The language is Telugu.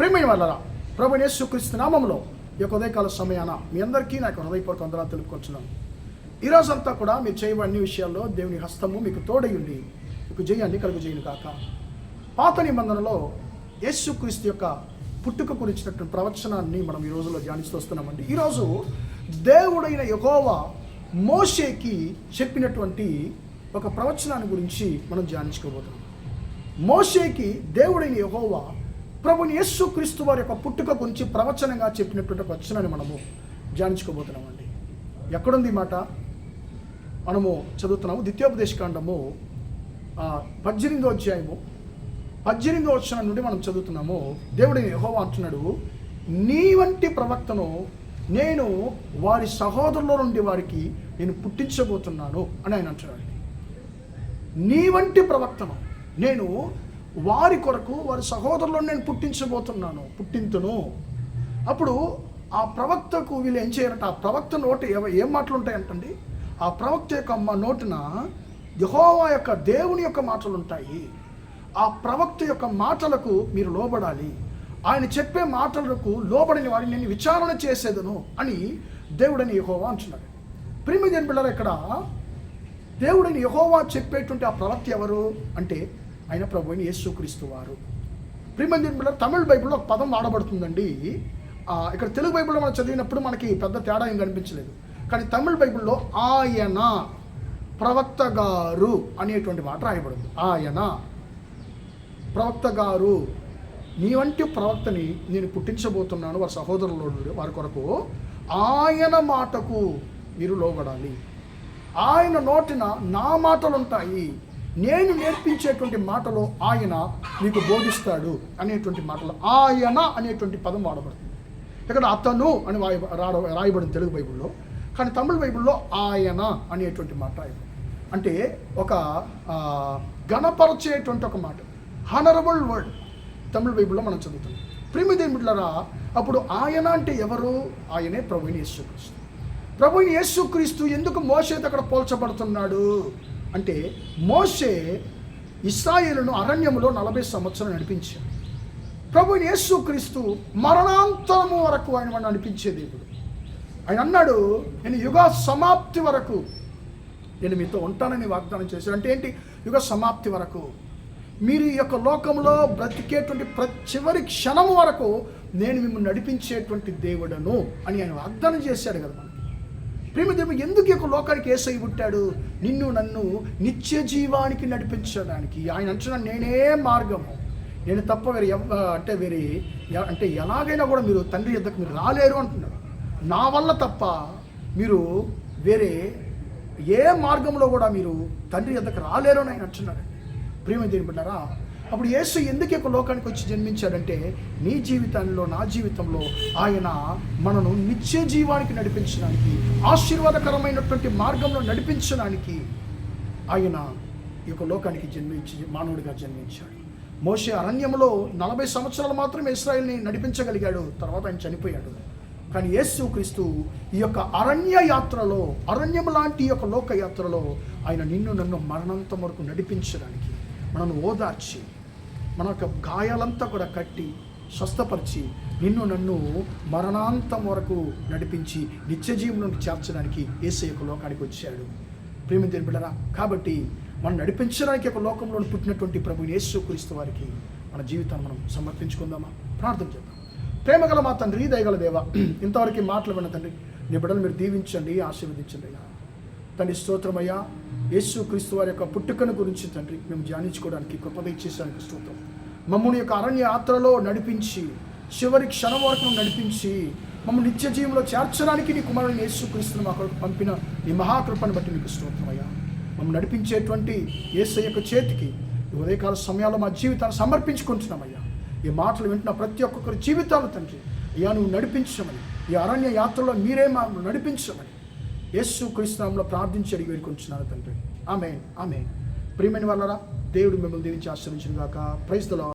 ప్రియమైన వాళ్ళరా, ప్రభువైన యేసుక్రీస్తు నామములో ఈ యొక్క ఉదయకాల సమయాన మీ అందరికీ నా యొక్క హృదయపూర్వక వందనాలు తెలుపుకొచ్చున్నాను. ఈరోజంతా కూడా మీరు చేయబడిన అన్ని విషయాల్లో దేవుని హస్తము మీకు తోడై ఉండి మీకు జయాన్ని కలుగజేయును కాక. పాత నిబంధనలో యేసుక్రీస్తు యొక్క పుట్టుక గురించినటువంటి ప్రవచనాన్ని మనం ఈ రోజులో ధ్యానిస్తూ వస్తున్నామండి. ఈరోజు దేవుడైన యెహోవా మోషేకి చెప్పినటువంటి ఒక ప్రవచనాన్ని గురించి మనం ధ్యానించుకోబోతున్నాం. మోషేకి దేవుడైన యెహోవా ప్రభుని యేసుక్రీస్తు వారి యొక్క పుట్టుక గురించి ప్రవచనంగా చెప్పినటువంటి ఒక వచనాన్ని మనము ధ్యానించుకోబోతున్నామండి. ఎక్కడుంది ఈ మాట? మనము చదువుతున్నాము ద్వితీయోపదేశకాండము 18వ అధ్యాయము 18వ వచనం నుండి మనం చదువుతున్నాము. దేవుడైన యెహోవా అంటున్నాడు, నీ వంటి ప్రవక్తను నేను వారి సహోదరుల నుండి వారికి నేను పుట్టించబోతున్నాను అని ఆయన అంటున్నాడు. నీ వంటి ప్రవక్తను నేను వారి కొరకు వారి సహోదరులను నేను పుట్టింతును. అప్పుడు ఆ ప్రవక్తకు వీళ్ళు ఏం చేయాలంటే, ఆ ప్రవక్త నోట ఏం మాటలు ఉంటాయంటండి? ఆ ప్రవక్త యొక్క నోటిన యెహోవా యొక్క దేవుని యొక్క మాటలు ఉంటాయి. ఆ ప్రవక్త యొక్క మాటలకు మీరు లోబడాలి. ఆయన చెప్పే మాటలకు లోబడిన వారిని నేను విచారణ చేసేదను అని దేవుడని యెహోవా అంటున్నాడు. ప్రియమైన బిడ్డలారా, ఇక్కడ దేవుడైన యెహోవా చెప్పేటువంటి ఆ ప్రవక్త ఎవరు అంటే ఆయన ప్రభువైన యేసుక్రీస్తు వారు. ప్రియమైన బిడ్డలారా, తమిళ బైబిల్లో ఒక పదం వాడబడుతుందండి. ఇక్కడ తెలుగు బైబిల్లో మనం చదివినప్పుడు మనకి పెద్ద తేడా ఏం కనిపించలేదు. కానీ తమిళ బైబిల్లో ఆయన ప్రవక్త గారు అనేటువంటి మాట రాయబడింది. ఆయన ప్రవక్త గారు, నీ వంటి ప్రవక్తని నేను పుట్టించబోతున్నాను వారి సహోదరుల వారి కొరకు. ఆయన మాటకు మీరు లోబడాలి. ఆయన నోటిన నా మాటలు ఉంటాయి. నేను నేర్పించేటువంటి మాటలో ఆయన మీకు బోధిస్తాడు అనేటువంటి మాటలు ఆయన అనేటువంటి పదం వాడబడుతుంది. ఇక్కడ అతను అని రాయబడింది తెలుగు బైబిల్లో. కానీ తమిళ బైబిల్లో ఆయన అనేటువంటి మాట రాయబడింది. అంటే ఒక ఘనపరచేటువంటి ఒక మాట, హానరబుల్ వర్డ్ తమిళ బైబిల్లో మనం చదువుతున్నాం. ప్రియమైన బిడ్డలారా, అప్పుడు ఆయన అంటే ఎవరు? ఆయనే ప్రభువైన యేసుక్రీస్తు. ప్రభువైన యేసుక్రీస్తు ఎందుకు మోషేతో అక్కడ పోల్చబడుతున్నాడు అంటే, మోషే ఇశ్రాయేలును అరణ్యములో 40 సంవత్సరాలు నడిపించాడు. ప్రభువైన యేసుక్రీస్తు మరణాంతరము వరకు ఆయన నడిపించే దేవుడు. ఆయన అన్నాడు, నేను యుగ సమాప్తి వరకు నేను మీతో ఉంటానని వాగ్దానం చేశాడు. అంటే ఏంటి? యుగ సమాప్తి వరకు మీరు ఈ యొక్క లోకంలో బ్రతికేటువంటి చివరి క్షణము వరకు నేను మిమ్మల్ని నడిపించేటువంటి దేవుడను అని ఆయన వాగ్దానం చేశాడు కదా మనకి. ప్రేమ దేవుడు ఎందుకు ఈ యొక్క లోకానికి యేసయ్య పుట్టాడు? నిన్ను నన్ను నిత్య జీవానికి నడిపించడానికి. ఆయన అంటున్నాడు, నేనే మార్గము, నేను తప్ప వేరే అంటే ఎలాగైనా కూడా మీరు తండ్రి యొద్దకు మీరు రాలేరు అంటున్నాడు. నా వల్ల తప్ప మీరు వేరే ఏ మార్గంలో కూడా మీరు తండ్రి యొద్దకు రాలేరు అని ఆయన అంటున్నాడు. ప్రేమ దేవుని బిడ్డలారా, అప్పుడు యేసు ఎందుకు ఒక లోకానికి వచ్చి జన్మించాడంటే, నీ జీవితంలో నా జీవితంలో ఆయన మనను నిత్య జీవానికి నడిపించడానికి, ఆశీర్వాదకరమైనటువంటి మార్గంలో నడిపించడానికి ఆయన ఈ యొక్క లోకానికి మానవుడిగా జన్మించాడు. మోషే అరణ్యంలో 40 సంవత్సరాలు మాత్రమే ఇశ్రాయేలుని నడిపించగలిగాడు. తర్వాత ఆయన చనిపోయాడు. కానీ యేసుక్రీస్తు ఈ యొక్క అరణ్య యాత్రలో, అరణ్యం లాంటి ఈ యొక్క లోక యాత్రలో ఆయన నిన్ను నన్ను మరణంతం వరకు నడిపించడానికి, మనను ఓదార్చి, మన యొక్క గాయాలంతా కూడా కట్టి స్వస్థపరిచి నిన్ను నన్ను మరణాంతం వరకు నడిపించి నిత్య జీవనంలోకి చేర్చడానికి యేసయ్య యొక్క లోకానికి వచ్చాడు. ప్రేమ దేవుని బిడ్డలారా, కాబట్టి మనం నడిపించడానికి ఒక లోకంలో పుట్టినటువంటి ప్రభువైన యేసుక్రీస్తు వారికి మన జీవితాన్ని మనం సమర్పించుకుందామా? ప్రార్థన చేద్దాం. ప్రేమగల మా తండ్రి, దయగల దేవ, ఇంతవరకు మాటలు విన్న తండ్రి, నీ బిడ్డలు మీరు దీవించండి, ఆశీర్వదించండి తండ్రి. స్తోత్రమయ్యా. యేసుక్రీస్తు వారి యొక్క పుట్టుకను గురించి తండ్రి మేము ధ్యానించుకోవడానికి కృప దయచేసానికి స్తోత్రం. మమ్మల్ని యొక్క అరణ్య యాత్రలో నడిపించి చివరి క్షణం వరకు నడిపించి మమ్మల్ని నిత్య జీవంలో చేర్చడానికి నీ కుమారుని యేసుక్రీస్తును మా కొరకు పంపిన నీ మహాకృపను బట్టి నీకు స్తోత్రమయ్యా. మమ్మల్ని నడిపించేటువంటి యేసయ్య యొక్క చేతికి ఈ ఉదయకాల సమయాల్లో మా జీవితాన్ని సమర్పించుకుంటున్నామయ్యా. ఈ మాటలు వింటున్న ప్రతి ఒక్కొక్కరి జీవితాలు తండ్రి అయ్యా నువ్వు నడిపించమని, ఈ అరణ్య యాత్రలో మీరే మాకు నడిపించమని యేసుక్రీస్తు నామములో ప్రార్థించి అడిగి వేడుకొంటున్నాను తండ్రి. ఆమేన్, ఆమేన్. ప్రియమైన వాళ్ళరా, దేవుడు మిమ్మల్ని దీవించి ఆశీర్వదించును గాక. Praise the lord.